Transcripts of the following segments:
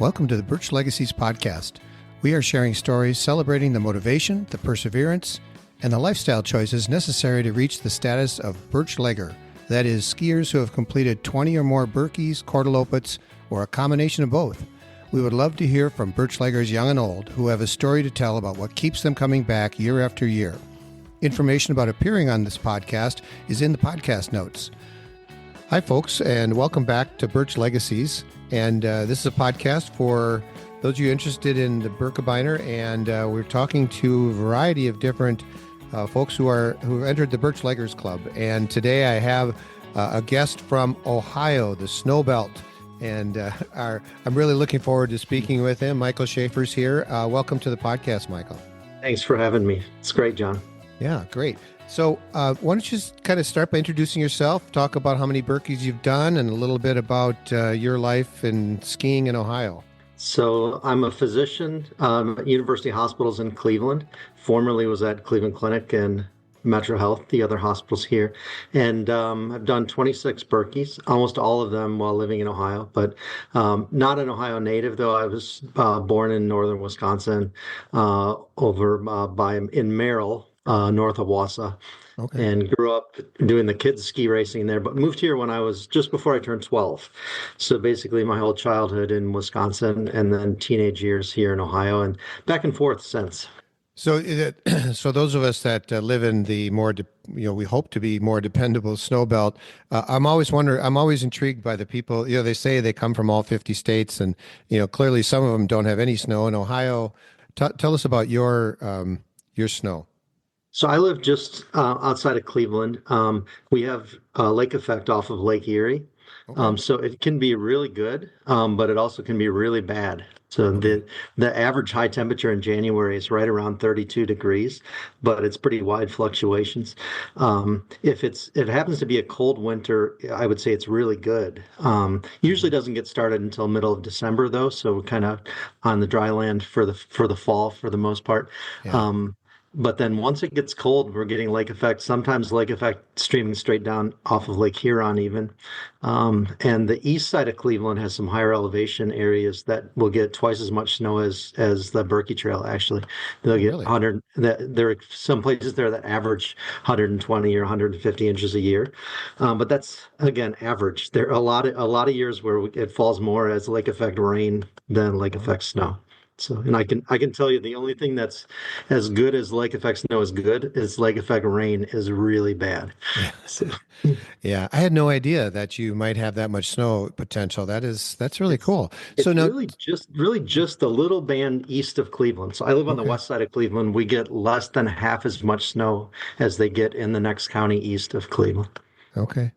Welcome to the Birch Legacies podcast. We are sharing stories celebrating the motivation, the perseverance, and the lifestyle choices necessary to reach the status of Birchlegger. That is, skiers who have completed 20 or more Birkies, Quartalopets, or a combination of both. We would love to hear from Birchleggers young and old who have a story to tell about what keeps them coming back year after year. Information about appearing on this podcast is in the podcast notes. Hi, folks, and welcome back to Birch Legacies. And this is a podcast for those of you interested in the Birkebeiner, and we're talking to a variety of different folks who have entered the Birchleggers Club. And today I have a guest from Ohio, the Snow Belt, and I'm really looking forward to speaking with him. Michael Schaefer's here. Welcome to the podcast, Michael. Thanks for having me. It's great, John. Yeah, great. So why don't you just kind of start by introducing yourself, talk about how many Birkies you've done, and a little bit about your life in skiing in Ohio. So I'm a physician at University Hospitals in Cleveland. Formerly was at Cleveland Clinic and Metro Health, the other hospitals here. And I've done 26 Birkies, almost all of them while living in Ohio, but not an Ohio native, though. I was born in northern Wisconsin in Merrill. North of Wausau, and grew up doing the kids ski racing there, but moved here when I was just before I turned 12. So basically my whole childhood in Wisconsin and then teenage years here in Ohio and back and forth since. So those of us that live in the more, we hope to be more dependable snow belt, I'm always intrigued by the people, they say they come from all 50 states and, clearly some of them don't have any snow in Ohio. Tell us about your snow. So I live just outside of Cleveland. We have a lake effect off of Lake Erie. Okay. So it can be really good, but it also can be really bad. So the average high temperature in January is right around 32 degrees, but it's pretty wide fluctuations. If it happens to be a cold winter, I would say it's really good. Usually doesn't get started until middle of December though, so we're kind of on the dry land for the fall for the most part. Yeah. But then once it gets cold, we're getting lake effect, sometimes lake effect streaming straight down off of Lake Huron even. And the east side of Cleveland has some higher elevation areas that will get twice as much snow as the Birkie Trail, actually. They'll get 100, there are some places there that average 120 or 150 inches a year. But that's, again, average. There are a lot of years where it falls more as lake effect rain than lake effect snow. So, and I can tell you the only thing that's as good as lake effect snow is good is lake effect rain is really bad. Yeah. So. Yeah, I had no idea that you might have that much snow potential. That's really cool. So now, really just a little band east of Cleveland. So I live on the west side of Cleveland. We get less than half as much snow as they get in the next county east of Cleveland. Okay.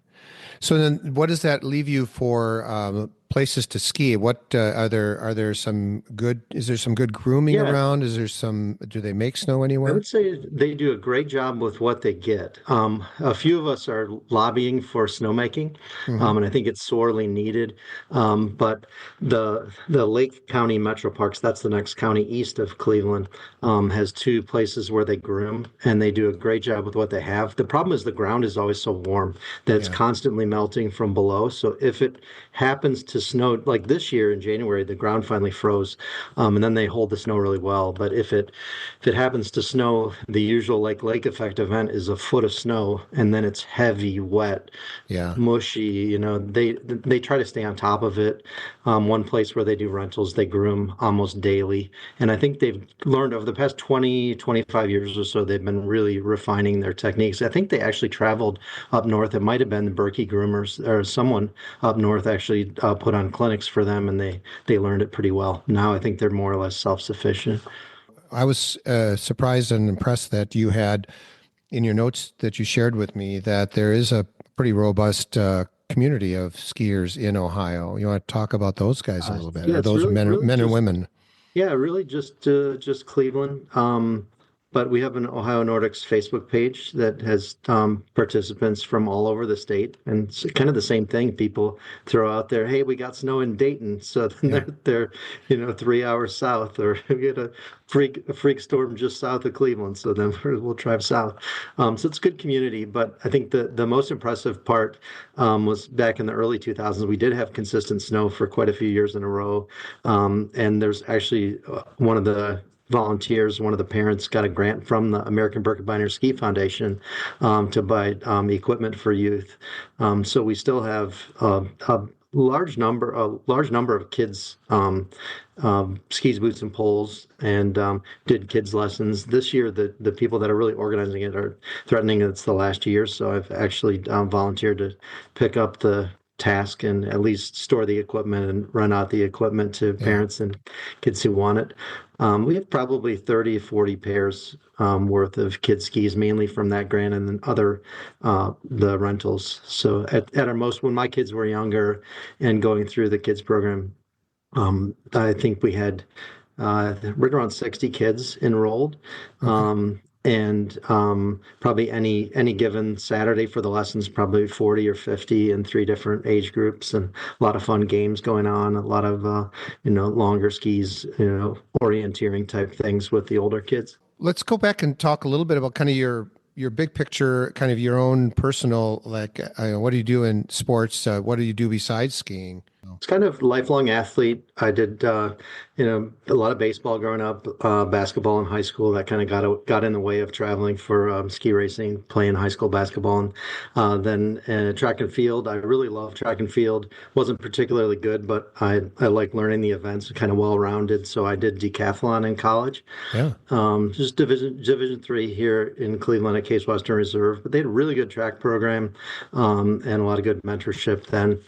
So then what does that leave you for places to ski? What is there some good grooming around? Do they make snow anywhere? I would say they do a great job with what they get. A few of us are lobbying for snowmaking, and I think it's sorely needed. But the Lake County Metro Parks, that's the next county east of Cleveland, has two places where they groom, and they do a great job with what they have. The problem is the ground is always so warm that it's constantly melting from below. So if it happens to snow, like this year in January, the ground finally froze, and then they hold the snow really well. But if it happens to snow, the usual lake effect event is a foot of snow, and then it's heavy, wet, mushy. They try to stay on top of it. One place where they do rentals, they groom almost daily, and I think they've learned over the past 25 years or so, they've been really refining their techniques. I think they actually traveled up north. It might have been the Birkie groomers or someone up north actually put on clinics for them, and they learned it pretty well. Now I think they're more or less self-sufficient. I was surprised and impressed that you had in your notes that you shared with me that there is a pretty robust community of skiers in Ohio. You want to talk about those guys a little bit? Are those really, men and women? Yeah, really just Cleveland. but we have an Ohio Nordics Facebook page that has participants from all over the state, and it's kind of the same thing. People throw out there, "Hey, we got snow in Dayton," so then Yeah. they're 3 hours south, or we get a freak storm just south of Cleveland, so then we'll drive south. So it's good community, but I think the most impressive part was back in the early 2000s. We did have consistent snow for quite a few years in a row, and there's actually one of the volunteers, one of the parents got a grant from the American Birkie Ski Foundation to buy equipment for youth. So we still have a large number of kids skis, boots, and poles, and did kids lessons. This year, the people that are really organizing it are threatening it's the last year. So I've actually volunteered to pick up the task and at least store the equipment and run out the equipment to Yeah. parents and kids who want it. We have probably 30, 40 pairs worth of kid skis, mainly from that grant and then other the rentals. So at our most, when my kids were younger and going through the kids program, I think we had right around 60 kids enrolled. Okay. And probably any given Saturday for the lessons, probably 40 or 50 in three different age groups, and a lot of fun games going on, a lot of longer skis, orienteering type things with the older kids. Let's go back and talk a little bit about kind of your big picture, kind of your own personal, like, what do you do in sports? What do you do besides skiing? It's kind of lifelong athlete. I did, a lot of baseball growing up, basketball in high school. That kind of got in the way of traveling for ski racing, playing high school basketball, and then track and field. I really love track and field. Wasn't particularly good, but I like learning the events, kind of well-rounded. So I did decathlon in college. Yeah. Just Division three here in Cleveland at Case Western Reserve. But they had a really good track program, and a lot of good mentorship then.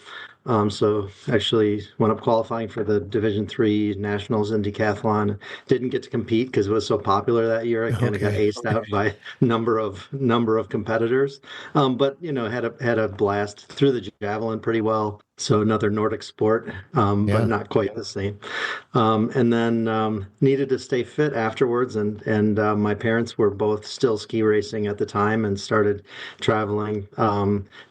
So actually went up qualifying for the Division three nationals in decathlon. Didn't get to compete because it was so popular that year. I kind of got Okay. aced out by number of competitors. But had a blast. Threw the javelin pretty well. So another Nordic sport, but Yeah. not quite the same. And then needed to stay fit afterwards, and my parents were both still ski racing at the time and started traveling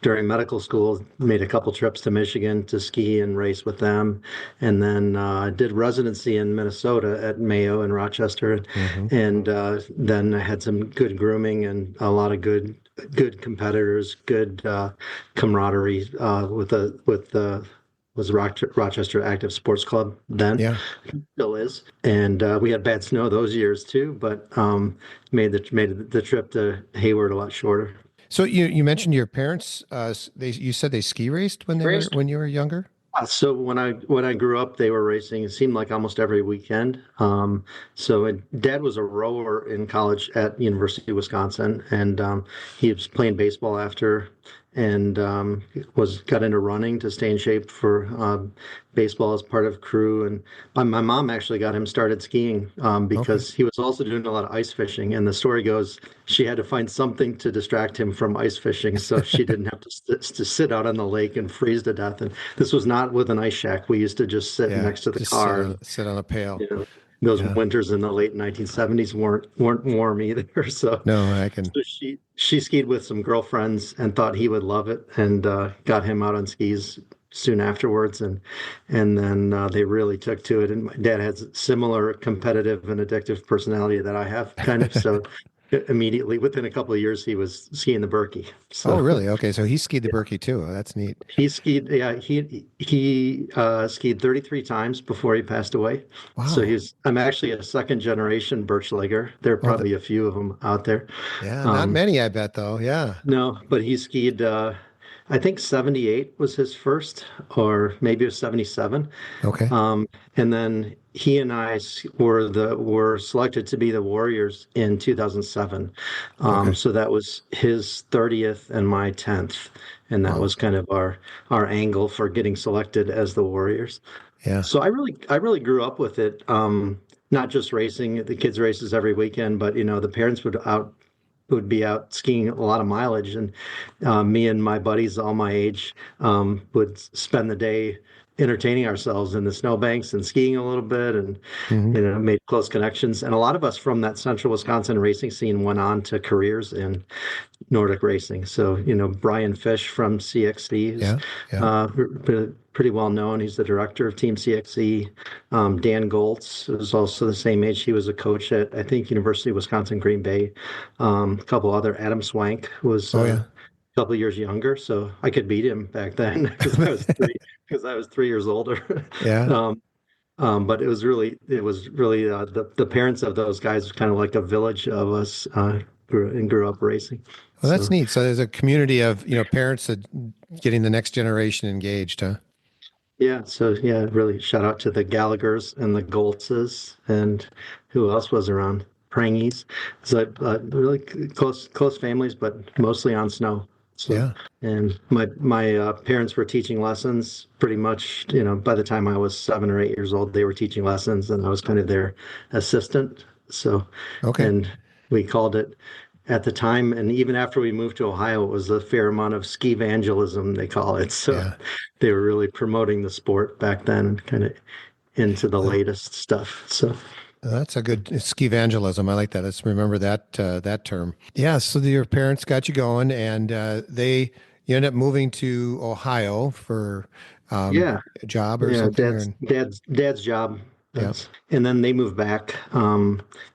during medical school. Made a couple trips to Michigan to ski and race with them, and then did residency in Minnesota at Mayo in Rochester, Hmm. and then I had some good grooming and a lot of good competitors, good camaraderie with the was Rochester Active Sports Club then, Yeah. still is, and we had bad snow those years too, but made the trip to Hayward a lot shorter. So you mentioned your parents, you said they ski raced Raced. when you were younger? So when I grew up, they were racing. It seemed like almost every weekend. Dad was a rower in college at University of Wisconsin, and he was playing baseball after, and was got into running to stay in shape for baseball as part of crew. And my mom actually got him started skiing Okay. because he was also doing a lot of ice fishing. And the story goes she had to find something to distract him from ice fishing, so she didn't have to sit out on the lake and freeze to death. And this was not with an ice shack. We used to just sit Yeah. next to the Just car, and sit on a pail. you know, those Yeah. winters in the late 1970s weren't warm either. So, No, I can. so she skied with some girlfriends and thought he would love it, and got him out on skis soon afterwards, and then they really took to it. And my dad has similar competitive and addictive personality that I have, kind of. So immediately within a couple of years, he was skiing the Birkie. Oh, So really? Okay. So he skied the Birkie too. Oh, that's neat. he skied, yeah, he skied 33 times before he passed away. So Wow. I'm actually a second generation Birchlegger. There are Oh, probably a few of them out there. yeah. Not Um, many, I bet, though. Yeah. no, but he skied, I think 78 was his first, or maybe it was 77. Okay. And then he and I were selected to be the Warriors in 2007. Okay. So that was his 30th and my 10th, and that Wow. was kind of our angle for getting selected as the Warriors. Yeah. So I really grew up with it. Not just racing, the kids races every weekend, but the parents would be out skiing a lot of mileage, and me and my buddies all my age would spend the day entertaining ourselves in the snowbanks and skiing a little bit, and Hmm. made close connections. And a lot of us from that central Wisconsin racing scene went on to careers in Nordic racing. So, Brian Fish from CXC is Yeah. Yeah. pretty well known. He's the director of Team CXC. Dan Goltz was also the same age. He was a coach at, I think, University of Wisconsin Green Bay. A couple other. Adam Swank was Oh, yeah. a couple of years younger, so I could beat him back then because I was 3 years older. Yeah. Um, but it was really the parents of those guys, kind of like a village of us, grew up racing. Well, that's So neat. So there's a community of, parents that getting the next generation engaged, huh? yeah, really shout out to the Gallaghers and the Goltzes and who else was around? Prangies. So really close families, but mostly on snow. So Yeah. and my parents were teaching lessons pretty much. By the time I was 7 or 8 years old, they were teaching lessons, and I was kind of their assistant. So, Okay. and we called it at the time, and even after we moved to Ohio, it was a fair amount of skivangelism, they call it. So Yeah. they were really promoting the sport back then, kind of into the Well, latest stuff. So that's a good ski evangelism. I like that. Let's remember that term. Yeah. So your parents got you going, and you end up moving to Ohio for yeah, a job or yeah, something, dad's job. yeah. And then they moved back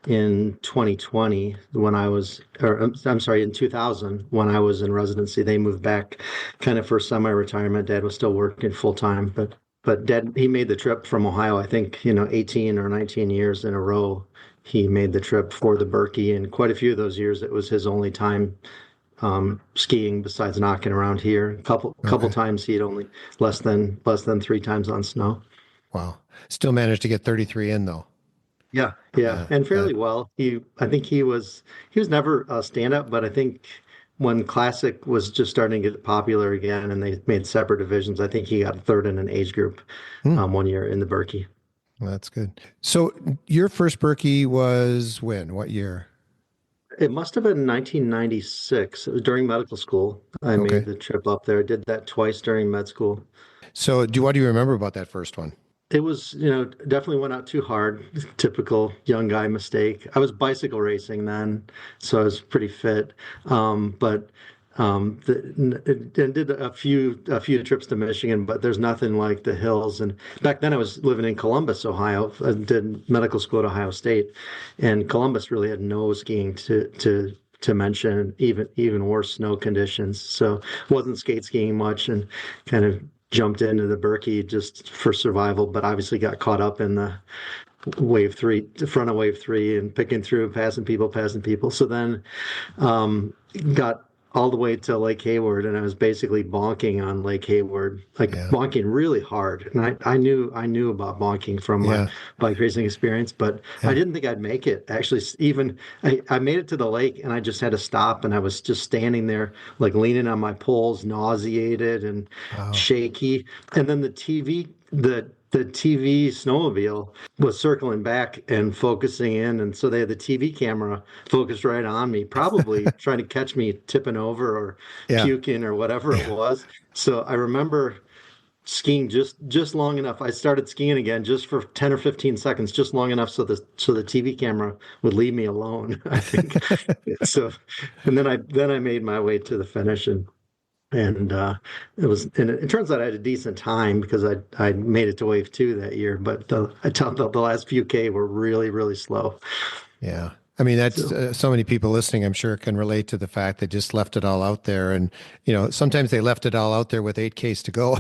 in 2020 when I was, or I'm sorry, in 2000 when I was in residency. They moved back kind of for semi-retirement. Dad was still working full time, but Dad, he made the trip from Ohio. I think 18 or 19 years in a row. He made the trip for the Birkie, and quite a few of those years it was his only time skiing besides knocking around here. A couple Okay. times he'd only less than 3 times on snow. Wow. Still managed to get 33 in though. Yeah, Yeah. and fairly well. I think he was never a stand-up, but I think when Classic was just starting to get popular again, and they made separate divisions, I think he got third in an age group Hmm. one year in the Berkey. Well, that's good. So your first Birkie was when? What year? It must have been 1996. It was during medical school. I made Okay. the trip up there. I did that twice during med school. So what do you remember about that first one? It was, definitely went out too hard. Typical young guy mistake. I was bicycle racing then, so I was pretty fit. But and did a few trips to Michigan, but there's nothing like the hills. And back then I was living in Columbus, Ohio. I did medical school at Ohio State, and Columbus really had no skiing to mention, even worse snow conditions. So wasn't skate skiing much, and kind of jumped into the Birkie just for survival, but obviously got caught up in the front of wave three, and picking through, passing people. So then got all the way to Lake Hayward, and I was basically bonking on Lake Hayward, like Yeah. bonking really hard. And I knew about bonking from my Yeah. bike racing experience, but I Yeah. didn't think I'd make it. Actually, even I made it to the lake, and I just had to stop, and I was just standing there, like leaning on my poles, nauseated and Wow. shaky. And then the TV snowmobile was circling back and focusing in, and so they had the TV camera focused right on me, probably trying to catch me tipping over or Yeah. puking or whatever it Yeah. was. So I remember skiing just long enough. I started skiing again just for 10 or 15 seconds, just long enough so the TV camera would leave me alone, I think. So and then I made my way to the finish, and it turns out I had a decent time because I made it to wave two that year, but I tell the last few K were really, really slow. Yeah. I mean, that's So so many people listening, I'm sure, can relate to the fact they just left it all out there. And, sometimes they left it all out there with 8Ks to go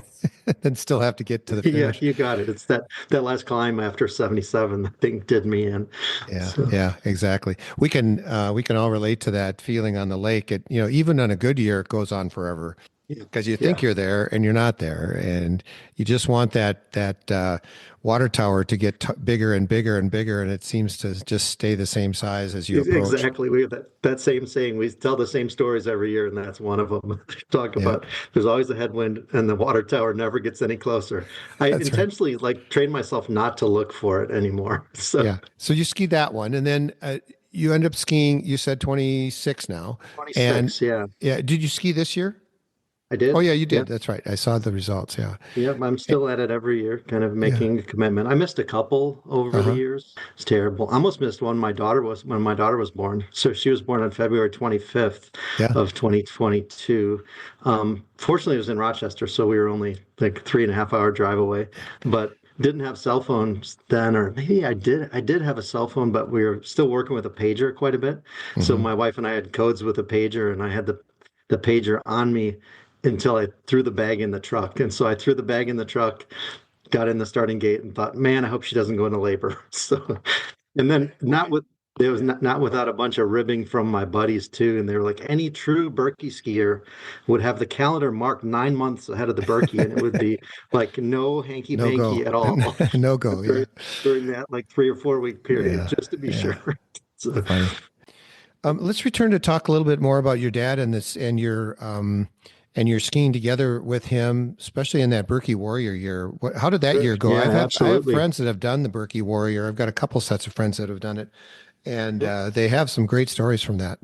and still have to get to the yeah, finish. you got it. It's that last climb after 77, the thing did me in. Yeah. So Yeah, exactly. We can all relate to that feeling on the lake. Even on a good year, it goes on forever yeah, because you think yeah. you're there and you're not there. And you just want that water tower to get bigger and bigger and bigger. And it seems to just stay the same size as you approach. Exactly. We have that same saying. We tell the same stories every year, and that's one of them. Talk Yeah, about there's always a headwind, and the water tower never gets any closer. I that's right. intentionally train myself not to look for it anymore. So Yeah. So you skied that one, and then you end up skiing. You said 26 now, and 26, yeah. yeah. Did you ski this year? I Oh did. yeah, you Yeah. did. That's right. I saw the results. Yeah. Yeah, I'm Eh, still at it every year, kind of Yeah. making a commitment. I missed a couple over the Uh-huh. years. It's terrible. I almost missed one when my daughter was born. So she was born on February 25th Yeah. of 2022. Fortunately, it was in Rochester, so we were only like 3.5 hour drive away, but didn't have cell phones then, or maybe I did. I did have a cell phone, but we were still working with a pager quite a bit. So Hmm. my wife and I had codes with a pager, and I had the pager on me until I threw the bag in the truck. And so I threw the bag in the truck, got in the starting gate, and thought, man, I hope she doesn't go into labor. So, and then not with it was not without a bunch of ribbing from my buddies too. And they were like, any true Birkie skier would have the calendar marked 9 months ahead of the Birkie, and it would be like no hanky No panky go. at all No go. Yeah. during during that like 3 or 4 week period, Yeah. just to be Yeah. sure. So, Funny. Let's return to talk a little bit more about your dad and your skiing together with him, especially in that Birkie Warrior year. How did that sure. year go? Yeah, I have absolutely. friends that have done the Birkie Warrior. I've got a couple sets of friends that have done it, and Yep. they have some great stories from that.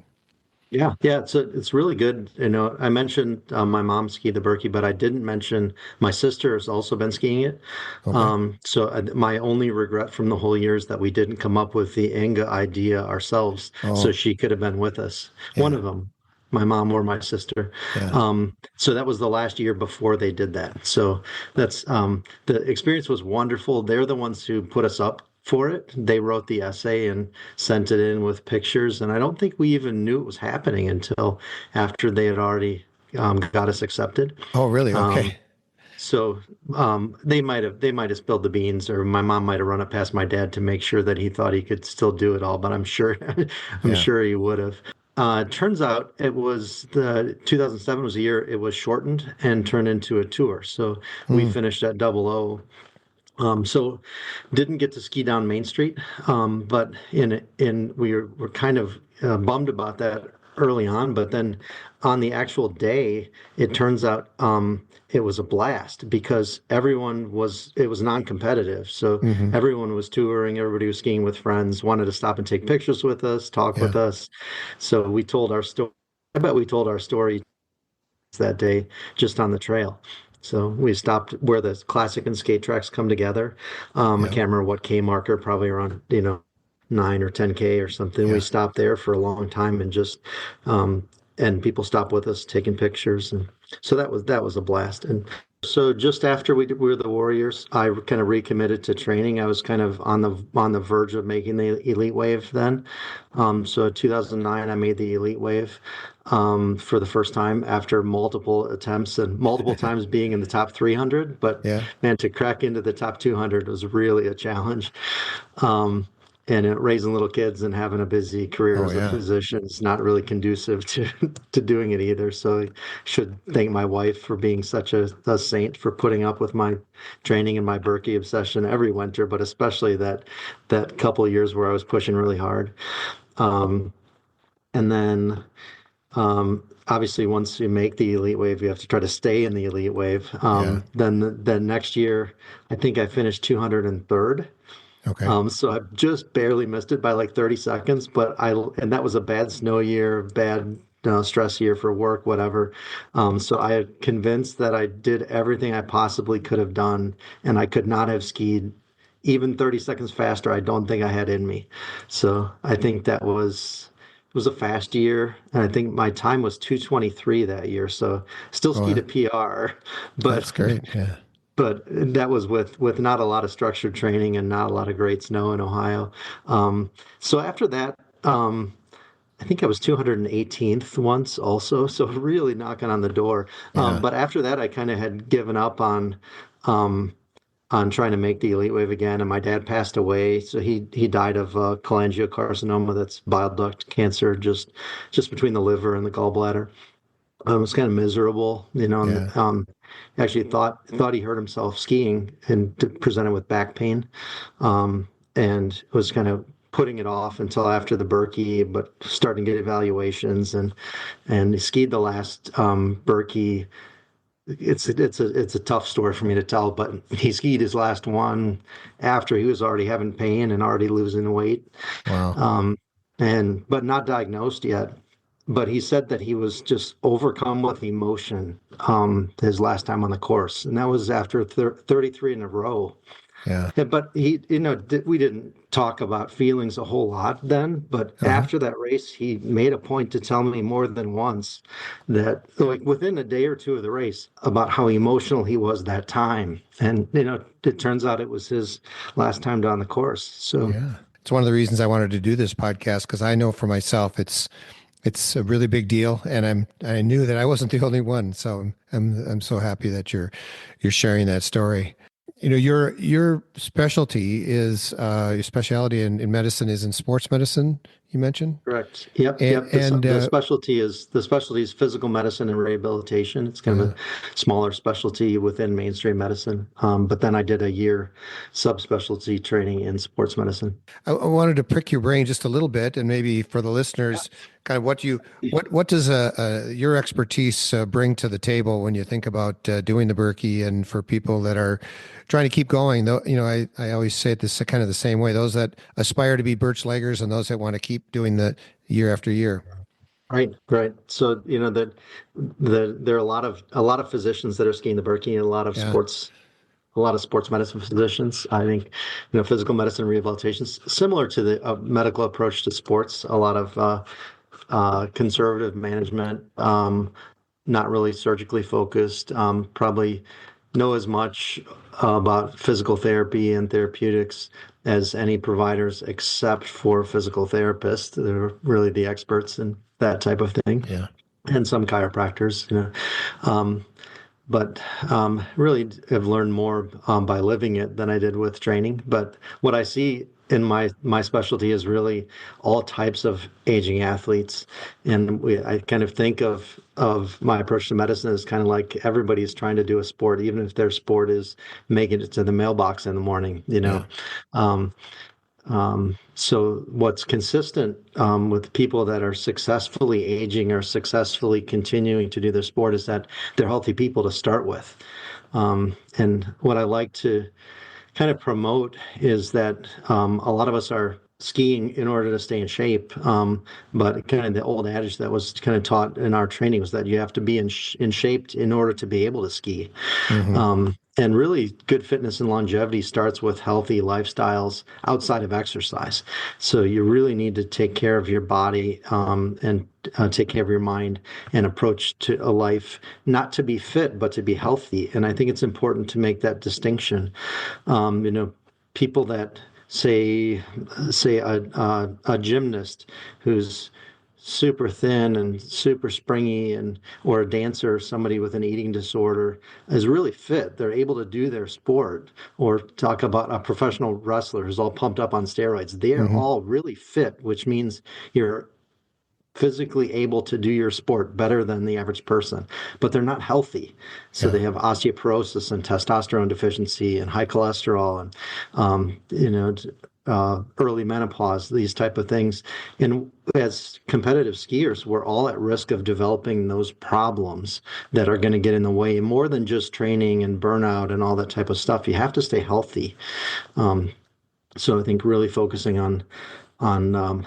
Yeah, yeah, it's really good. I mentioned my mom skied the Birkie, but I didn't mention my sister has also been skiing it. Okay. My only regret from the whole year is that we didn't come up with the Inga idea ourselves, so Oh, she could have been with us. One yeah, of them, my mom or my sister. yeah, So that was the last year before they did that. So that's the experience was wonderful. They're the ones who put us up for it. They wrote the essay and sent it in with pictures, and I don't think we even knew it was happening until after they had already got us accepted. Oh, really? Okay. Um, they might have spilled the beans, or my mom might have run it past my dad to make sure that he thought he could still do it all. But I'm sure I'm Yeah. sure he would have. Turns out it was the 2007 was a year it was shortened and turned into a tour. So we Hmm. finished at double O. So didn't get to ski down Main Street, but in we were kind of bummed about that early on. But then on the actual day, it turns out it was a blast because it was non-competitive. So Hmm. everyone was touring, everybody was skiing with friends, wanted to stop and take pictures with us, talk Yeah. with us. So we told our story. I bet we told our story that day just on the trail. So we stopped where the classic and skate tracks come together. I Yeah. can't remember what K marker, probably around, 9 or 10K or something. We Yeah. stopped there for a long time and just and people stopped with us taking pictures. And so that was a blast. And so just after we were the Warriors, I kind of recommitted to training. I was kind of on the verge of making the Elite Wave then. So 2009, I made the Elite Wave for the first time after multiple attempts and multiple times being in the top 300. But Yeah. man, to crack into the top 200 was really a challenge. Um, raising little kids and having a busy career Oh, as a yeah. physician is not really conducive to to doing it either. So I should thank my wife for being such a saint for putting up with my training and my Birkie obsession every winter, but especially that couple of years where I was pushing really hard. Um, and then obviously, once you make the elite wave, you have to try to stay in the elite wave. Yeah. Then next year, I think I finished 203rd. Okay. So I just barely missed it by like 30 seconds, and that was a bad snow year, bad stress year for work, whatever. So I had convinced that I did everything I possibly could have done, and I could not have skied even 30 seconds faster. I don't think I had in me. So I think it was a fast year, and I think my time was 2:23 that year. So still Oh, skied a PR, but that's great. Yeah. but that was with not a lot of structured training and not a lot of great snow in Ohio. So after that, I think I was 218th once also, so really knocking on the door. Yeah. But after that, I kind of had given up um, on trying to make the elite wave again. And my dad passed away, so he died of cholangiocarcinoma, that's bile duct cancer, just between the liver and the gallbladder. It was kind of miserable, Yeah. and actually thought he hurt himself skiing and presented with back pain, and was kind of putting it off until after the Birkie, but starting to get evaluations and he skied the last Birkie. It's a tough story for me to tell, but he skied his last one after he was already having pain and already losing weight, Wow. um, and but not diagnosed yet. but he said that he was just overcome with emotion his last time on the course, and that was after 33 in a row. Yeah. Yeah, but we didn't talk about feelings a whole lot then, but Uh-huh. after that race, he made a point to tell me more than once that, like, within a day or two of the race, about how emotional he was that time. And, it turns out it was his last time down the course. So, Yeah. It's one of the reasons I wanted to do this podcast because I know for myself it's a really big deal, and I knew that I wasn't the only one. So I'm so happy that you're sharing that story. Your specialty is your specialty in medicine is in sports medicine. You mentioned, correct. Yep, and, yep. and The specialty is physical medicine and rehabilitation. It's kind of yeah, a smaller specialty within mainstream medicine. But then I did a year subspecialty training in sports medicine. I wanted to prick your brain just a little bit, and maybe for the listeners, kind of what does your expertise bring to the table when you think about doing the Birkie, and for people that are trying to keep going. Though, I always say it this kind of the same way: those that aspire to be Birchleggers, and those that want to keep doing the year after year. Right, right. So that there are a lot of physicians that are skiing the Birkie, and Yeah, a lot of sports medicine physicians. I think physical medicine rehabilitation is similar to the medical approach to sports. A lot of conservative management, not really surgically focused. Probably know as much about physical therapy and therapeutics as any providers, except for physical therapists. They're really the experts in that type of thing, yeah, and some chiropractors. Um, but really have learned more by living it than I did with training. But what I see in my specialty is really all types of aging athletes, and I kind of think of my approach to medicine as kind of like everybody's trying to do a sport, even if their sport is making it to the mailbox in the morning. yeah, Um, so what's consistent with people that are successfully aging or successfully continuing to do their sport is that they're healthy people to start with. And what I like to kind of promote is that a lot of us are skiing in order to stay in shape. But kind of the old adage that was kind of taught in our training was that you have to be in shape in order to be able to ski. hmm And really, good fitness and longevity starts with healthy lifestyles outside of exercise. So you really need to take care of your body and take care of your mind and approach to a life not to be fit, but to be healthy. And I think it's important to make that distinction. People that say a gymnast who's super thin and super springy, or a dancer, somebody with an eating disorder, is really fit. They're able to do their sport. Or talk about a professional wrestler who's all pumped up on steroids. They're hmm all really fit, which means you're physically able to do your sport better than the average person, but they're not healthy. So yeah, they have osteoporosis and testosterone deficiency and high cholesterol and, early menopause, these type of things. And as competitive skiers, we're all at risk of developing those problems that are going to get in the way more than just training and burnout and all that type of stuff. You have to stay healthy. Um, so I think really focusing on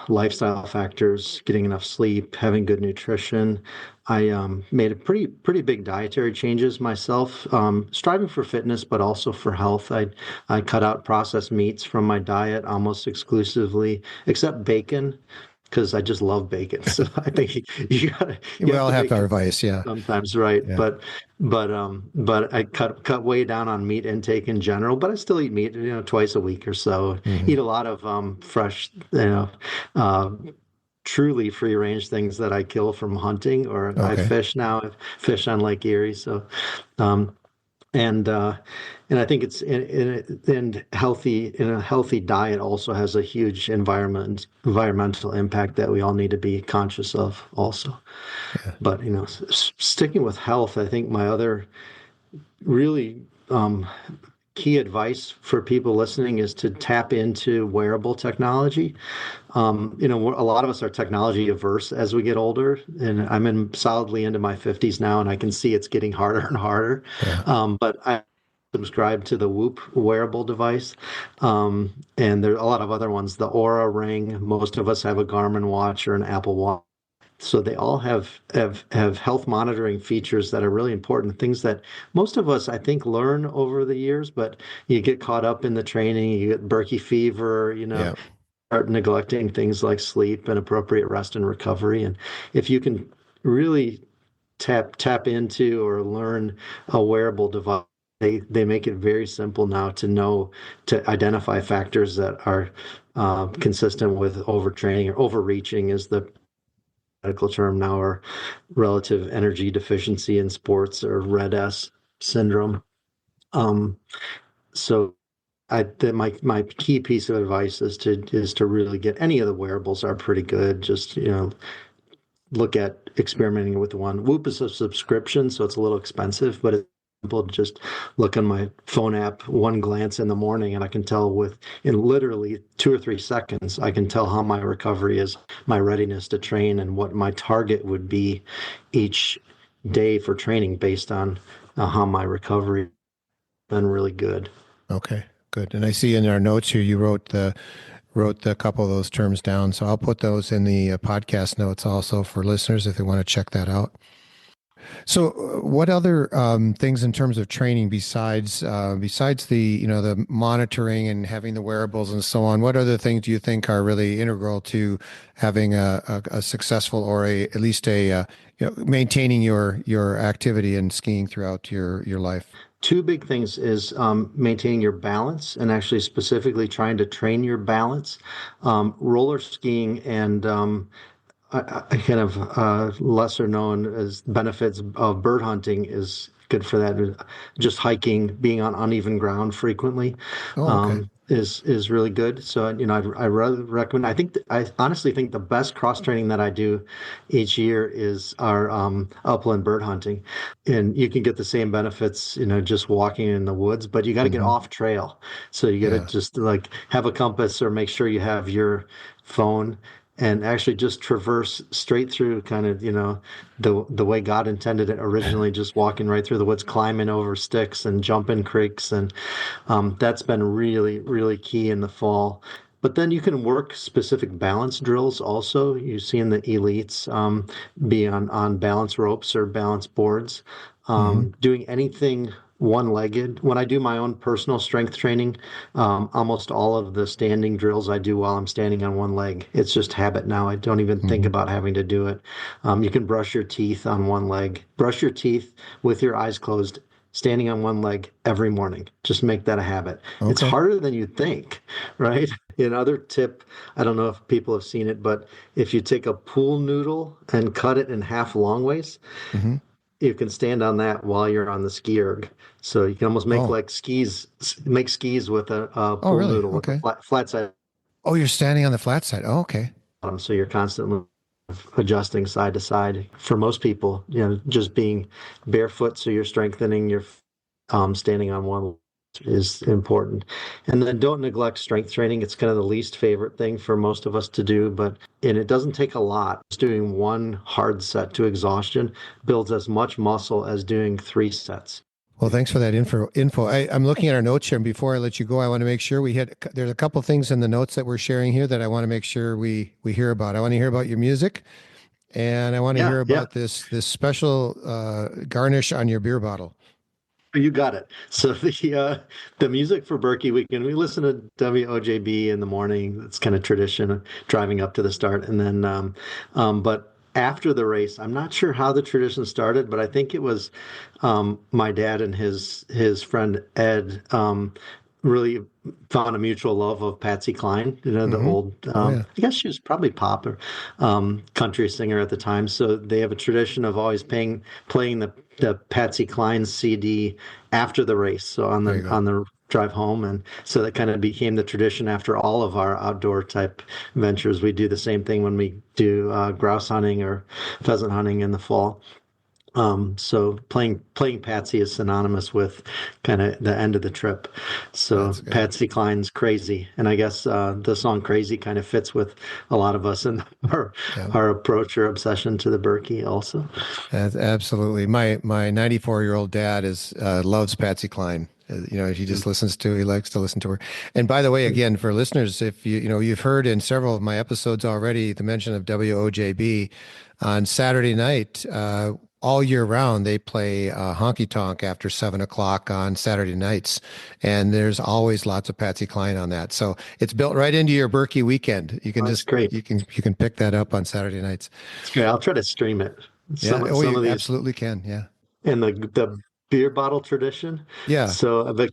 lifestyle factors, getting enough sleep, having good nutrition. I made a pretty big dietary changes myself, striving for fitness, but also for health. I cut out processed meats from my diet almost exclusively, except bacon, because I just love bacon. So I think you we have all to have make our vice. Yeah, sometimes, right? yeah, But I cut way down on meat intake in general, but I still eat meat, twice a week or so. hmm Eat a lot of fresh, uh, truly free range things that I kill from hunting, or I okay, fish now. I fish on Lake Erie, so um, and uh, and I think a healthy diet also has a huge environmental impact that we all need to be conscious of also. yeah, But sticking with health, I think my other really key advice for people listening is to tap into wearable technology. A lot of us are technology averse as we get older, and I'm solidly into my 50s now, and I can see it's getting harder and harder. yeah. But I subscribe to the Whoop wearable device, and there are a lot of other ones. The Aura Ring. Most of us have a Garmin watch or an Apple Watch. So they all have health monitoring features that are really important, things that most of us, I think, learn over the years, but you get caught up in the training, you get Birkie fever, Yeah. start neglecting things like sleep and appropriate rest and recovery. And if you can really tap into or learn a wearable device, they make it very simple now to know to identify factors that are consistent with overtraining or overreaching is the medical term now, or relative energy deficiency in sports, or red S syndrome. Um, so my key piece of advice is to really get any of the wearables are pretty good. Just look at experimenting with one. Whoop is a subscription, so it's a little expensive, but it's simple to just look on my phone app, one glance in the morning, and I can tell in literally 2 or 3 seconds, I can tell how my recovery is, my readiness to train, and what my target would be each day for training based on how my recovery has been really good. Okay, good. And I see in our notes here you wrote a couple of those terms down, so I'll put those in the podcast notes also for listeners if they want to check that out. So, what other things in terms of training besides the monitoring and having the wearables and so on? What other things do you think are really integral to having a successful or at least maintaining your activity and skiing throughout your life? Two big things is maintaining your balance and actually specifically trying to train your balance. Roller skiing and I kind of lesser known as benefits of bird hunting is good for that. Just hiking, being on uneven ground frequently, Oh, okay. is really good. So I rather recommend. I honestly think the best cross training that I do each year is our upland bird hunting, and you can get the same benefits, just walking in the woods, but you got to get Hmm. off trail. So you got to Yeah. just like have a compass or make sure you have your phone and actually just traverse straight through kind of, the way God intended it originally, just walking right through the woods, climbing over sticks and jumping creeks. And that's been really, really key in the fall. But then you can work specific balance drills also. You see in the elites be on balance ropes or balance boards, Hmm. doing anything one-legged. When I do my own personal strength training, almost all of the standing drills I do while I'm standing on one leg. It's just habit now. I don't even think Hmm. about having to do it. You can brush your teeth on one leg. Brush your teeth with your eyes closed, standing on one leg every morning. Just make that a habit. It's Okay. harder than you think, right? Another tip, I don't know if people have seen it, but if you take a pool noodle and cut it in half long ways, Hmm. you can stand on that while you're on the ski erg. So you can almost make Oh. like make skis with a Oh, pool really? noodle with a Okay. flat side Oh, you're standing on the flat side. Oh, okay. bottom. So you're constantly adjusting side to side. For most people, just being barefoot, so you're strengthening your standing on one is important. And then don't neglect strength training. It's kind of the least favorite thing for most of us to do, and it doesn't take a lot. Just doing one hard set to exhaustion builds as much muscle as doing 3 sets. Well, thanks for that info. I'm looking at our notes here, and before I let you go, I want to make sure we hit. There's a couple things in the notes that we're sharing here that I want to make sure we hear about. I want to hear about your music, and I want to Yeah, hear yeah. about this special garnish on your beer bottle. You got it. So the music for Birkie weekend, we listen to WOJB in the morning. It's kind of tradition, driving up to the start, and then but after the race, I'm not sure how the tradition started, but I think it was my dad and his friend Ed really found a mutual love of Patsy Cline, the Hmm. old, Oh yeah. I guess she was probably pop or country singer at the time. So they have a tradition of always playing the Patsy Cline CD after the race, so on There you go. the drive home, and so that kind of became the tradition after all of our outdoor type ventures. We do the same thing when we do grouse hunting or pheasant hunting in the fall. So playing Patsy is synonymous with kind of the end of the trip. So That's good. Patsy Cline's Crazy, and I guess the song Crazy kind of fits with a lot of us and Yeah. our approach or obsession to the Birkie also. Absolutely. My 94-year-old dad is loves Patsy Cline, he just he likes to listen to her. And by the way, again, for listeners, if you've heard in several of my episodes already the mention of WOJB on Saturday night, all year round, they play honky tonk after 7 o'clock on Saturday nights, and there's always lots of Patsy Cline on that. So it's built right into your Birkie weekend. You can great. You can pick that up on Saturday nights. It's great. I'll try to stream it. Some of these absolutely can. Yeah. And the beer bottle tradition. Yeah. So the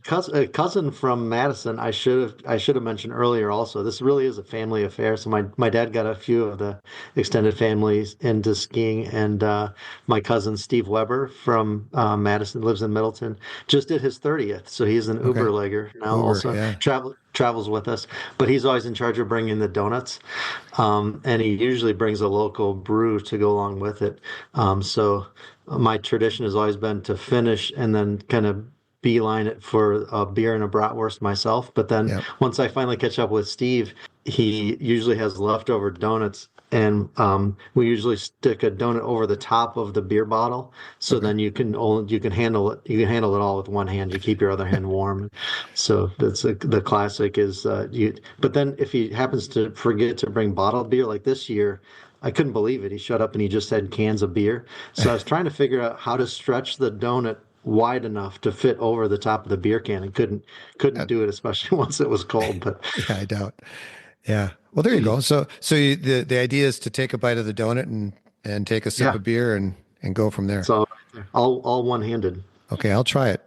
cousin from Madison, I should have mentioned earlier also. This really is a family affair. So my dad got a few of the extended families into skiing, and my cousin Steve Weber from Madison, lives in Middleton, just did his 30th. So he's an Uberlegger now, travels with us, but he's always in charge of bringing the donuts, and he usually brings a local brew to go along with it. So my tradition has always been to finish and then kind of beeline it for a beer and a bratwurst myself. But then once I finally catch up with Steve, he usually has leftover donuts, and we usually stick a donut over the top of the beer bottle, so then you can handle it all with one hand. You keep your other hand warm. So that's the classic is but then if he happens to forget to bring bottled beer, like this year, I couldn't believe it. He showed up and he just had cans of beer. So I was trying to figure out how to stretch the donut wide enough to fit over the top of the beer can, and couldn't do it, especially once it was cold. But yeah, I doubt. Yeah. Well, there you go. So the idea is to take a bite of the donut and take a sip of beer and go from there. So all one-handed. Okay, I'll try it.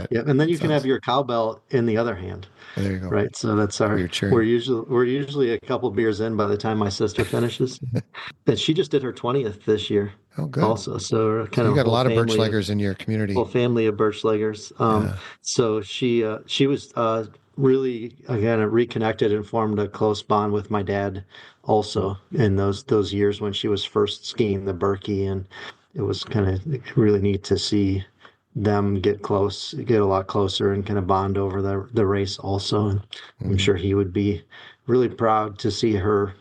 Yeah, and then you can have your cowbell in the other hand. There you go. Right. So that's we're usually a couple beers in by the time my sister finishes. And she just did her 20th this year. Oh, good. Also, so you got a lot of Birchleggers in your community. Whole family of Birchleggers. So she was really, again, reconnected and formed a close bond with my dad also in those years when she was first skiing the Birkie, and it was kind of really neat to see them get a lot closer, and kind of bond over the race also. And I'm sure he would be really proud to see her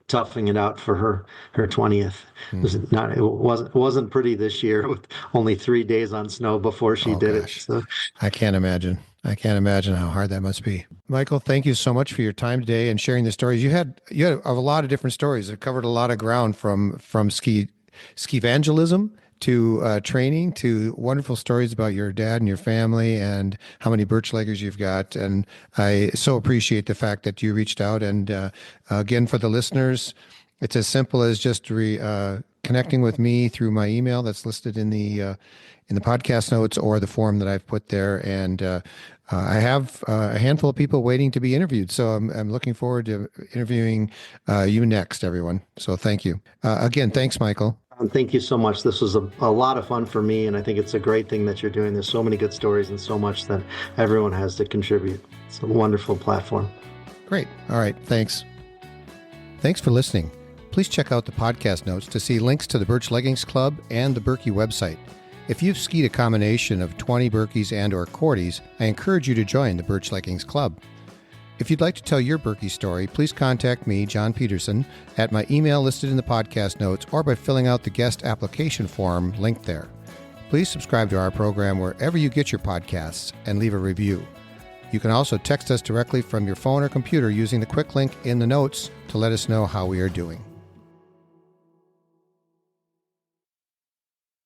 toughing it out for her 20th. It wasn't pretty this year, with only 3 days on snow before she did it. So I can't imagine how hard that must be. Michael, thank you so much for your time today and sharing the stories. You had a lot of different stories. It covered a lot of ground from skivangelism to training, to wonderful stories about your dad and your family and how many Birchleggers you've got. And I so appreciate the fact that you reached out. And again, for the listeners, it's as simple as just connecting with me through my email that's listed in the podcast notes, or the form that I've put there. And I have a handful of people waiting to be interviewed. So I'm looking forward to interviewing you next, everyone. So thank you. Again, thanks, Michael. Thank you so much. This was a lot of fun for me, and I think it's a great thing that you're doing. There's so many good stories and so much that everyone has to contribute. It's a wonderful platform. Great. All right. Thanks. Thanks for listening. Please check out the podcast notes to see links to the Birchleggings Club and the Birkie website. If you've skied a combination of 20 Birkies and or Cordies, I encourage you to join the Birchleggings Club. If you'd like to tell your Birkie story, please contact me, John Peterson, at my email listed in the podcast notes, or by filling out the guest application form linked there. Please subscribe to our program wherever you get your podcasts and leave a review. You can also text us directly from your phone or computer using the quick link in the notes to let us know how we are doing.